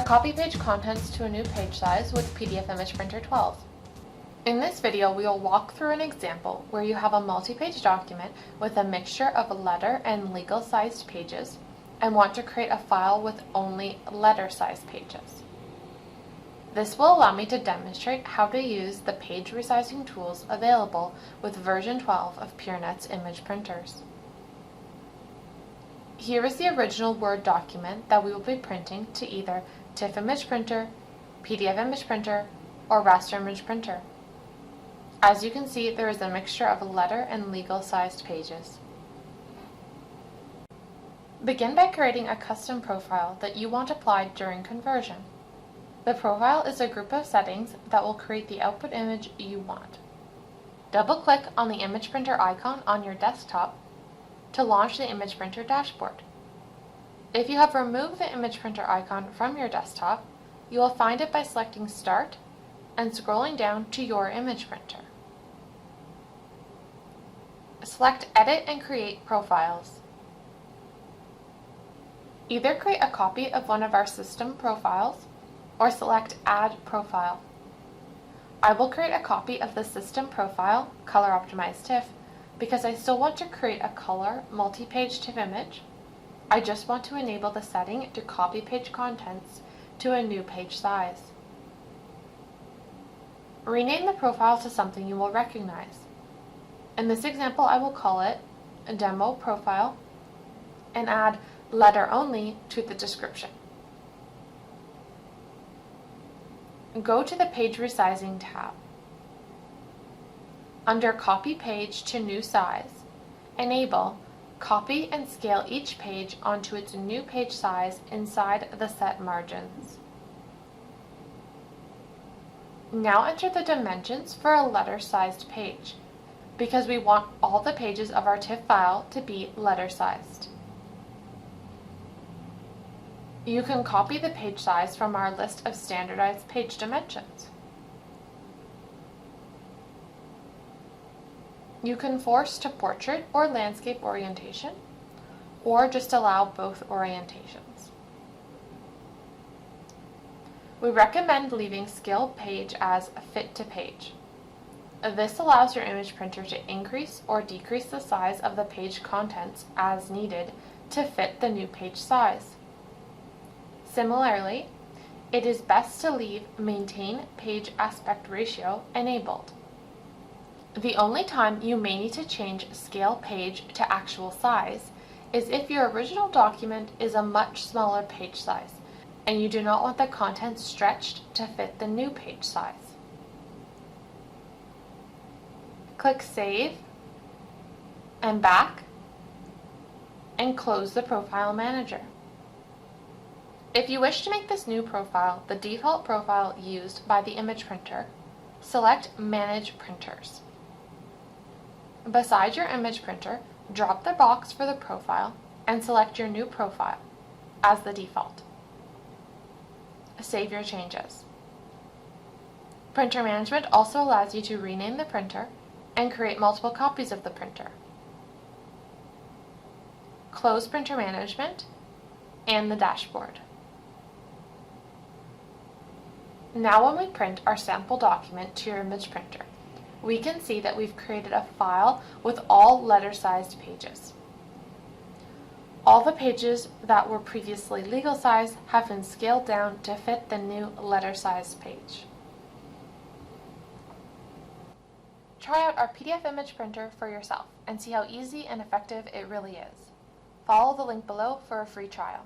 copy page contents to a new page size with PDF Image Printer 12. In this video, we will walk through an example where you have a multi-page document with a mixture of letter and legal-sized pages and want to create a file with only letter-sized pages. This will allow me to demonstrate how to use the page resizing tools available with version 12 of Peernet's image printers. Here is the original Word document that we will be printing to either TIFF image printer, PDF image printer, or raster image printer. As you can see, there is a mixture of letter and legal-sized pages. Begin by creating a custom profile that you want applied during conversion. The profile is a group of settings that will create the output image you want. Double-click on the image printer icon on your desktop to launch the image printer dashboard. If you have removed the image printer icon from your desktop, you will find it by selecting Start and scrolling down to your image printer. Select Edit and Create Profiles. Either create a copy of one of our system profiles or select Add Profile. I will create a copy of the system profile, Color Optimized TIFF, because I still want to create a color multi-page TIFF image. I just want to enable the setting to copy page contents to a new page size. Rename the profile to something you will recognize. In this example, I will call it a Demo Profile and add Letter Only to the description. Go to the Page Resizing tab. Under Copy Page to New Size, enable Copy and scale each page onto its new page size inside the set margins. Now enter the dimensions for a letter-sized page, because we want all the pages of our TIFF file to be letter-sized. You can copy the page size from our list of standardized page dimensions. You can force to portrait or landscape orientation, or just allow both orientations. We recommend leaving Scale Page as Fit to Page. This allows your image printer to increase or decrease the size of the page contents as needed to fit the new page size. Similarly, it is best to leave Maintain Page Aspect Ratio enabled. The only time you may need to change Scale Page to actual size is if your original document is a much smaller page size and you do not want the content stretched to fit the new page size. Click Save and Back and close the Profile Manager. If you wish to make this new profile the default profile used by the image printer, select Manage Printers. Beside your image printer, drop the box for the profile and select your new profile as the default. Save your changes. Printer management also allows you to rename the printer and create multiple copies of the printer. Close printer management and the dashboard. Now when we print our sample document to your image printer, we can see that we've created a file with all letter-sized pages. All the pages that were previously legal size have been scaled down to fit the new letter-sized page. Try out our PDF image printer for yourself and see how easy and effective it really is. Follow the link below for a free trial.